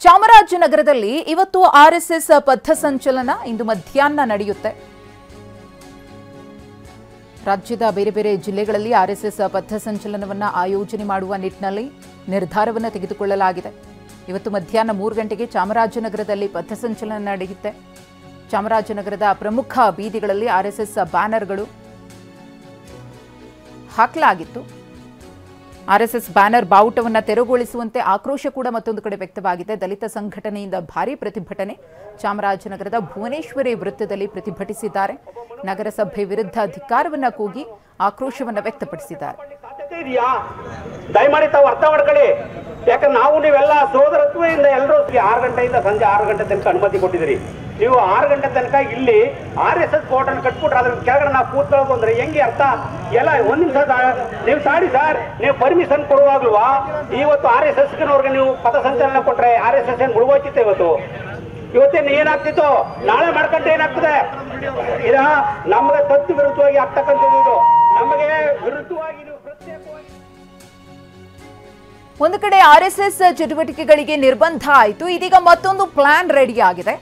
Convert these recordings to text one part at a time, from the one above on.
ಚಾಮರಾಜನಗರದಲ್ಲಿ ಇವತ್ತು ಆರ್ಎಸ್ಎಸ್ ಪಥಸಂಚಲನ ಇಂದು ಮಧ್ಯಾಹ್ನ ನಡೆಯುತ್ತೆ. ರಾಜ್ಯದ ಬೇರೆ ಬೇರೆ ಜಿಲ್ಲೆಗಳಲ್ಲಿ ಆರ್ಎಸ್ಎಸ್ ಪಥಸಂಚಲನವನ್ನು ಆಯೋಜನೆ ಮಾಡುವ ನಿಟ್ಟಿನಲ್ಲಿ ನಿರ್ಧಾರವನ್ನು ತೆಗೆದುಕೊಳ್ಳಲಾಗಿದೆ. ಇವತ್ತು ಮಧ್ಯಾಹ್ನ 3 ಗಂಟೆಗೆ ಚಾಮರಾಜನಗರದಲ್ಲಿ ಪಥಸಂಚಲನ ನಡೆಯುತ್ತೆ. ಚಾಮರಾಜನಗರದ ಪ್ರಮುಖ ಬೀದಿಗಳಲ್ಲಿ ಆರ್ಎಸ್ಎಸ್ ಬ್ಯಾನರ್ಗಳು ಹಾಕಲಾಗಿತ್ತು. ಆರ್ಎಸ್ಎಸ್ ಬ್ಯಾನರ್ ಬಾವುಟವನ್ನು ತೆರವುಗೊಳಿಸುವಂತೆ ಆಕ್ರೋಶ ಕೂಡ ಮತ್ತೊಂದು ಕಡೆ ವ್ಯಕ್ತವಾಗಿದೆ. ದಲಿತ ಸಂಘಟನೆಯಿಂದ ಭಾರೀ ಪ್ರತಿಭಟನೆ ಚಾಮರಾಜನಗರದ ಭುವನೇಶ್ವರಿ ವೃತ್ತದಲ್ಲಿ ಪ್ರತಿಭಟಿಸಿದ್ದಾರೆ. ನಗರಸಭೆ ವಿರುದ್ಧ ಧಿಕ್ಕಾರವನ್ನ ಕೂಗಿ ಆಕ್ರೋಶವನ್ನು ವ್ಯಕ್ತಪಡಿಸಿದ್ದಾರೆ. ದಯಮಾಡಿ ತಾವು ಅರ್ಥ ಮಾಡ್ಕೊಳ್ಳಿ. ಯಾಕಂದ್ರೆ ನಾವು ನೀವೆಲ್ಲ ಸೋದರತ್ವದಿಂದ ಎಲ್ಲರೂ 6 ಗಂಟೆಯಿಂದ ಸಂಜೆ 6 ಗಂಟೆ ತನಕ ಅನುಮತಿ ಕೊಟ್ಟಿದ್ದೀರಿ. ನೀವು 6 ಗಂಟೆ ತನಕ ಇಲ್ಲಿ RSS ಬೋರ್ಡ್ ಅನ್ನು ಕಟ್ಬಿಟ್ರೆ ಅದ್ರ ಕೆಳಗಡೆ ನಾವು ಕೂತ್ಕೊಳ್ಳೋದು ಅಂದ್ರೆ ಹೆಂಗೆ ಅರ್ಥ ಎಲ್ಲ ಒಂದ್ ನಿಮಿಷ ನೀವು ತಾಡಿ ಸರ್, ನೀವು ಪರ್ಮಿಷನ್ ಕೊಡುವಾಗ್ಲವಾ ಇವತ್ತು RSSನವ್ರಿಗೆ ನೀವು ಪಥಸಂಚಲನ ಕೊಟ್ರೆ RSS ಏನ್ ಮುಳುಗೋಯ್ತಿತ್ತು. ಇವತ್ತೇನು ಏನಾಗ್ತಿತ್ತು, ನಾಳೆ ಮಾಡ್ಕೊಂಡ್ರೆ ಏನಾಗ್ತದೆ? ಇದ ನಮಗೆ ತತ್ವ ವಿರುದ್ಧವಾಗಿ ಆಗ್ತಕ್ಕಂಥದ್ದು. ಇದು ನಮಗೆ ವಿರುದ್ಧವಾಗಿ ನೀವು ಪ್ರತ್ಯೇಕವಾಗಿ ಒಂದು ಕಡೆ ಆರ್ಎಸ್ಎಸ್ ಚಟುವಟಿಕೆಗಳಿಗೆ ನಿರ್ಬಂಧ ಆಯಿತು. ಇದೀಗ ಮತ್ತೊಂದು ಪ್ಲಾನ್ ರೆಡಿ ಆಗಿದೆ.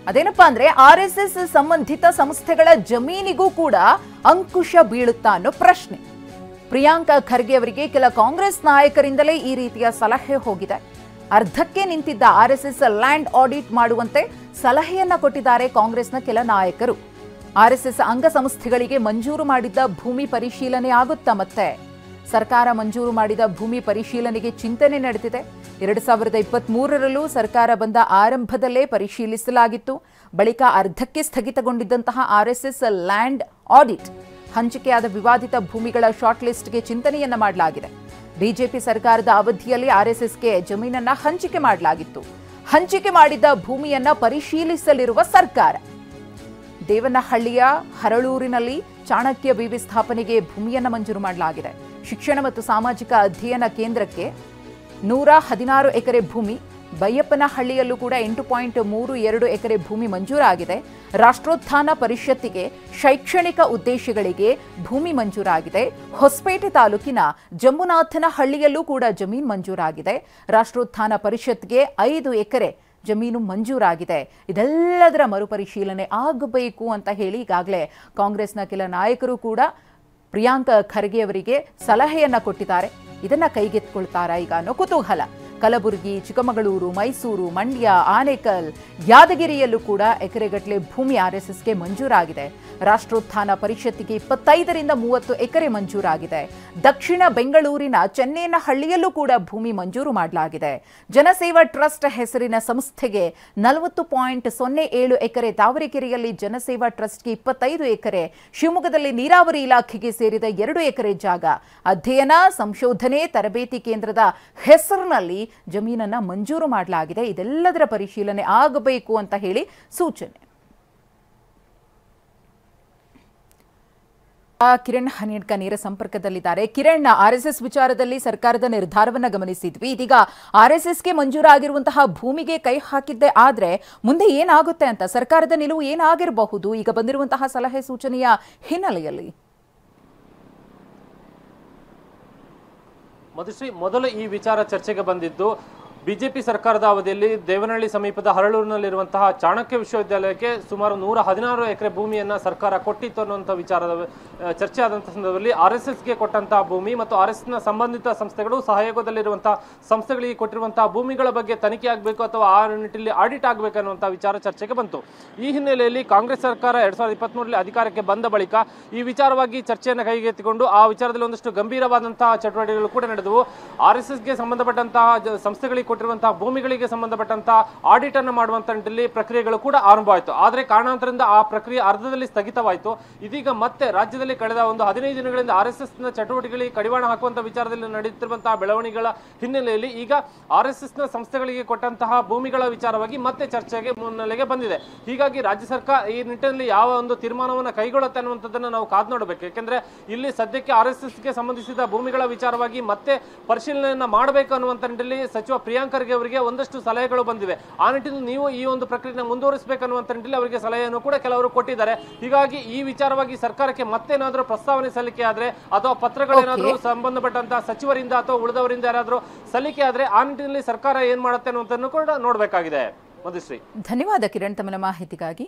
ಅದೇನಪ್ಪಾ ಅಂದ್ರೆ ಆರ್ಎಸ್ಎಸ್ ಸಂಬಂಧಿತ ಸಂಸ್ಥೆಗಳ ಜಮೀನಿಗೂ ಕೂಡ ಅಂಕುಶ ಬೀಳುತ್ತಾ ಅನ್ನೋ ಪ್ರಶ್ನೆ. ಪ್ರಿಯಾಂಕಾ ಖರ್ಗೆ ಅವರಿಗೆ ಕೆಲ ಕಾಂಗ್ರೆಸ್ ನಾಯಕರಿಂದಲೇ ಈ ರೀತಿಯ ಸಲಹೆ ಹೋಗಿದೆ. ಅರ್ಧಕ್ಕೆ ನಿಂತಿದ್ದ ಆರ್ಎಸ್ಎಸ್ ಲ್ಯಾಂಡ್ ಆಡಿಟ್ ಮಾಡುವಂತೆ ಸಲಹೆಯನ್ನ ಕೊಟ್ಟಿದ್ದಾರೆ ಕಾಂಗ್ರೆಸ್ನ ಕೆಲ ನಾಯಕರು. ಆರ್ಎಸ್ಎಸ್ ಅಂಗಸಂಸ್ಥೆಗಳಿಗೆ ಮಂಜೂರು ಮಾಡಿದ್ದ ಭೂಮಿ ಪರಿಶೀಲನೆ ಆಗುತ್ತಾ? ಮತ್ತೆ ಸರ್ಕಾರ ಮಂಜೂರು ಮಾಡಿದ ಭೂಮಿ ಪರಿಶೀಲನೆಗೆ ಚಿಂತನೆ ನಡೆದಿದೆ. 2023ರಲ್ಲೂ ಸರ್ಕಾರ ಬಂದ ಆರಂಭದಲ್ಲೇ ಪರಿಶೀಲಿಸಲಾಗಿತ್ತು. ಬಳಿಕ ಅರ್ಧಕ್ಕೆ ಸ್ಥಗಿತಗೊಂಡಿದ್ದಂತಹ ಆರ್ಎಸ್ಎಸ್ ಲ್ಯಾಂಡ್ ಆಡಿಟ್ ಹಂಚಿಕೆಯಾದ ವಿವಾದಿತ ಭೂಮಿಗಳ ಶಾರ್ಟ್ ಲಿಸ್ಟ್ಗೆ ಚಿಂತನೆಯನ್ನ ಮಾಡಲಾಗಿದೆ. ಬಿಜೆಪಿ ಸರ್ಕಾರದ ಅವಧಿಯಲ್ಲಿ ಆರ್ಎಸ್ಎಸ್ಗೆ ಜಮೀನನ್ನ ಹಂಚಿಕೆ ಮಾಡಲಾಗಿತ್ತು. ಹಂಚಿಕೆ ಮಾಡಿದ್ದ ಭೂಮಿಯನ್ನ ಪರಿಶೀಲಿಸಲಿರುವ ಸರ್ಕಾರ ದೇವನಹಳ್ಳಿಯ ಹರಳೂರಿನಲ್ಲಿ ಚಾಣಕ್ಯ ವಿವಿ ಸ್ಥಾಪನೆಗೆ ಭೂಮಿಯನ್ನ ಮಂಜೂರು ಮಾಡಲಾಗಿದೆ. ಶಿಕ್ಷಣ ಮತ್ತು ಸಾಮಾಜಿಕ ಅಧ್ಯಯನ ಕೇಂದ್ರಕ್ಕೆ 116 ಎಕರೆ ಭೂಮಿ, ಬೈಯಪ್ಪನಹಳ್ಳಿಯಲ್ಲೂ ಕೂಡ 8.32 ಎಕರೆ ಭೂಮಿ ಮಂಜೂರಾಗಿದೆ. ರಾಷ್ಟ್ರೋತ್ಥಾನ ಪರಿಷತ್ತಿಗೆ ಶೈಕ್ಷಣಿಕ ಉದ್ದೇಶಗಳಿಗೆ ಭೂಮಿ ಮಂಜೂರಾಗಿದೆ. ಹೊಸಪೇಟೆ ತಾಲೂಕಿನ ಜಂಬುನಾಥನಹಳ್ಳಿಯಲ್ಲೂ ಕೂಡ ಜಮೀನು ಮಂಜೂರಾಗಿದೆ. ರಾಷ್ಟ್ರೋತ್ಥಾನ ಪರಿಷತ್ಗೆ 5 ಎಕರೆ ಜಮೀನು ಮಂಜೂರಾಗಿದೆ. ಇದೆಲ್ಲದರ ಮರುಪರಿಶೀಲನೆ ಆಗಬೇಕು ಅಂತ ಹೇಳಿ ಈಗಾಗಲೇ ಕಾಂಗ್ರೆಸ್ನ ಕೆಲ ನಾಯಕರು ಕೂಡ ಪ್ರಿಯಾಂಕಾ ಖರ್ಗೆ ಅವರಿಗೆ ಸಲಹೆಯನ್ನ ಕೊಟ್ಟಿದ್ದಾರೆ. ಇದನ್ನ ಕೈಗೆತ್ತಿಕೊಳ್ತಾರಾ ಈಗ ಅನ್ನೋ ಕುತೂಹಲ. ಕಲಬುರಗಿ, ಚಿಕ್ಕಮಗಳೂರು, ಮೈಸೂರು, ಮಂಡ್ಯ, ಆನೇಕಲ್, ಯಾದಗಿರಿಯಲ್ಲೂ ಕೂಡ ಎಕರೆಗಟ್ಟಲೆ ಭೂಮಿ ಆರ್ಎಸ್ಎಸ್ಗೆ ಮಂಜೂರಾಗಿದೆ. ರಾಷ್ಟ್ರೋತ್ಥಾನ ಪರಿಷತ್ತಿಗೆ 25ರಿಂದ 30 ಎಕರೆ ಮಂಜೂರಾಗಿದೆ. ದಕ್ಷಿಣ ಬೆಂಗಳೂರಿನ ಚೆನ್ನೇನಹಳ್ಳಿಯಲ್ಲೂ ಕೂಡ ಭೂಮಿ ಮಂಜೂರು ಮಾಡಲಾಗಿದೆ. ಜನಸೇವಾ ಟ್ರಸ್ಟ್ ಹೆಸರಿನ ಸಂಸ್ಥೆಗೆ 40.07 ಎಕರೆ, ತಾವರೆಕೆರೆಯಲ್ಲಿ ಜನಸೇವಾ ಟ್ರಸ್ಟ್ಗೆ 25 ಎಕರೆ, ಶಿವಮೊಗ್ಗದಲ್ಲಿ ನೀರಾವರಿ ಇಲಾಖೆಗೆ ಸೇರಿದ 2 ಎಕರೆ ಜಾಗ, ಅಧ್ಯಯನ ಸಂಶೋಧನೆ ತರಬೇತಿ ಕೇಂದ್ರದ ಹೆಸರಿನಲ್ಲಿ ಜಮೀನನ್ನ ಮಂಜೂರು ಮಾಡಲಾಗಿದೆ. ಇದೆಲ್ಲದರ ಪರಿಶೀಲನೆ ಆಗಬೇಕು ಅಂತ ಹೇಳಿ ಸೂಚನೆ. ಕಿರಣ್ ಹನಿಯಡ್ಕ ನೇರ ಸಂಪರ್ಕದಲ್ಲಿದ್ದಾರೆ. ಕಿರಣ್, ಆರ್ಎಸ್ಎಸ್ ವಿಚಾರದಲ್ಲಿ ಸರ್ಕಾರದ ನಿರ್ಧಾರವನ್ನ ಗಮನಿಸಿದ್ವಿ. ಇದೀಗ ಆರ್ಎಸ್ಎಸ್ಗೆ ಮಂಜೂರಾಗಿರುವಂತಹ ಭೂಮಿಗೆ ಕೈ ಹಾಕಿದ್ದೆ ಆದ್ರೆ ಮುಂದೆ ಏನಾಗುತ್ತೆ ಅಂತ ಸರ್ಕಾರದ ನಿಲುವು ಏನಾಗಿರಬಹುದು ಈಗ ಬಂದಿರುವಂತಹ ಸಲಹೆ ಸೂಚನೆಯ ಹಿನ್ನೆಲೆಯಲ್ಲಿ? ಮಧುಶ್ರೀ, ಮೊದಲು ಈ ವಿಚಾರ ಚರ್ಚೆಗೆ ಬಂದಿದ್ದು ಬಿಜೆಪಿ ಸರ್ಕಾರದ ಅವಧಿಯಲ್ಲಿ ದೇವನಹಳ್ಳಿ ಸಮೀಪದ ಹರಳೂರಿನಲ್ಲಿರುವಂತಹ ಚಾಣಕ್ಯ ವಿಶ್ವವಿದ್ಯಾಲಯಕ್ಕೆ ಸುಮಾರು 116 ಎಕರೆ ಭೂಮಿಯನ್ನ ಸರ್ಕಾರ ಕೊಟ್ಟಿತ್ತು ಅನ್ನುವಂಥ ವಿಚಾರದ ಚರ್ಚೆ ಆದಂತಹ ಸಂದರ್ಭದಲ್ಲಿ RSSಗೆ ಕೊಟ್ಟಂತಹ ಭೂಮಿ ಮತ್ತು RSSನ ಸಂಬಂಧಿತ ಸಂಸ್ಥೆಗಳು ಸಹಯೋಗದಲ್ಲಿರುವಂತಹ ಸಂಸ್ಥೆಗಳಿಗೆ ಕೊಟ್ಟಿರುವಂತಹ ಭೂಮಿಗಳ ಬಗ್ಗೆ ತನಿಖೆ ಆಗಬೇಕು ಅಥವಾ ಆ ನಿಟ್ಟಿನಲ್ಲಿ ಆಡಿಟ್ ಆಗಬೇಕು ಅನ್ನುವಂಥ ವಿಚಾರ ಚರ್ಚೆಗೆ ಬಂತು. ಈ ಹಿನ್ನೆಲೆಯಲ್ಲಿ ಕಾಂಗ್ರೆಸ್ ಸರ್ಕಾರ 2023ರಲ್ಲಿ ಅಧಿಕಾರಕ್ಕೆ ಬಂದ ಬಳಿಕ ಈ ವಿಚಾರವಾಗಿ ಚರ್ಚೆಯನ್ನು ಕೈಗೆತ್ತಿಕೊಂಡು ಆ ವಿಚಾರದಲ್ಲಿ ಒಂದಷ್ಟು ಗಂಭೀರವಾದಂತಹ ಚಟುವಟಿಕೆಗಳು ಕೂಡ ನಡೆದವು. RSSಗೆ ಸಂಬಂಧಪಟ್ಟಂತಹ ಸಂಸ್ಥೆಗಳಿಗೆ ಕೊಟ್ಟಿರುವಂತಹ ಭೂಮಿಗಳಿಗೆ ಸಂಬಂಧಪಟ್ಟಂತಹ ಆಡಿಟ್ ಅನ್ನು ಮಾಡುವಂತ ನಿಟ್ಟಿನಲ್ಲಿ ಪ್ರಕ್ರಿಯೆಗಳು ಕೂಡ ಆರಂಭವಾಯಿತು. ಆದರೆ ಕಾರಣಾಂತರದಿಂದ ಆ ಪ್ರಕ್ರಿಯೆ ಅರ್ಧದಲ್ಲಿ ಸ್ಥಗಿತವಾಯಿತು. ಇದೀಗ ಮತ್ತೆ ರಾಜ್ಯದಲ್ಲಿ ಕಳೆದ ಒಂದು 15 ದಿನಗಳಿಂದ RSSನ ಚಟುವಟಿಕೆಗಳಿಗೆ ಕಡಿವಾಣ ಹಾಕುವಂತ ವಿಚಾರದಲ್ಲಿ ನಡೆಯುತ್ತಿರುವಂತಹ ಬೆಳವಣಿಗೆಗಳ ಹಿನ್ನೆಲೆಯಲ್ಲಿ ಈಗ RSSನ ಸಂಸ್ಥೆಗಳಿಗೆ ಕೊಟ್ಟಂತಹ ಭೂಮಿಗಳ ವಿಚಾರವಾಗಿ ಮತ್ತೆ ಚರ್ಚೆಗೆ ಮುನ್ನೆಲೆಗೆ ಬಂದಿದೆ. ಹೀಗಾಗಿ ರಾಜ್ಯ ಸರ್ಕಾರ ಈ ನಿಟ್ಟಿನಲ್ಲಿ ಯಾವ ಒಂದು ತೀರ್ಮಾನವನ್ನು ಕೈಗೊಳ್ಳುತ್ತೆ ಅನ್ನುವಂಥದ್ದನ್ನು ನಾವು ಕಾದು ನೋಡಬೇಕು. ಯಾಕೆಂದ್ರೆ ಇಲ್ಲಿ ಸದ್ಯಕ್ಕೆ RSSಗೆ ಸಂಬಂಧಿಸಿದ ಭೂಮಿಗಳ ವಿಚಾರವಾಗಿ ಮತ್ತೆ ಪರಿಶೀಲನೆಯನ್ನ ಮಾಡಬೇಕು ಅನ್ನುವಂಥ ನಿಟ್ಟಿನಲ್ಲಿ ಸಚಿವ ಪ್ರಿಯಾಂಕಾ ಪ್ರಿಯಾಂಕ್ ಖರ್ಗೆ ಅವರಿಗೆ ಒಂದಷ್ಟು ಸಲಹೆಗಳು ಬಂದಿವೆ. ಆ ನಿಟ್ಟಿನಲ್ಲಿ ನೀವು ಈ ಒಂದು ಪ್ರಕ್ರಿಯೆನ ಮುಂದುವರಿಸಬೇಕನ್ನುವಂತ ನಿಟ್ಟಿನಲ್ಲಿ ಅವರಿಗೆ ಸಲಹೆಯನ್ನು ಕೂಡ ಕೆಲವರು ಕೊಟ್ಟಿದ್ದಾರೆ. ಹೀಗಾಗಿ ಈ ವಿಚಾರವಾಗಿ ಸರ್ಕಾರಕ್ಕೆ ಮತ್ತೇನಾದ್ರೂ ಪ್ರಸ್ತಾವನೆ ಸಲ್ಲಿಕೆ ಆದ್ರೆ ಅಥವಾ ಪತ್ರಗಳೇನಾದ್ರೂ ಸಂಬಂಧಪಟ್ಟಂತಹ ಸಚಿವರಿಂದ ಅಥವಾ ಉಳಿದವರಿಂದ ಯಾರಾದ್ರೂ ಸಲ್ಲಿಕೆ ಆದ್ರೆ ಆ ನಿಟ್ಟಿನಲ್ಲಿ ಸರ್ಕಾರ ಏನ್ ಮಾಡುತ್ತೆ ಅನ್ನುವಂಥನ್ನು ಕೂಡ ನೋಡ್ಬೇಕಾಗಿದೆ. ಮಧುಶ್ರೀ, ಧನ್ಯವಾದ ಕಿರಣ್ ತಮ್ಮ ಮಾಹಿತಿಗಾಗಿ.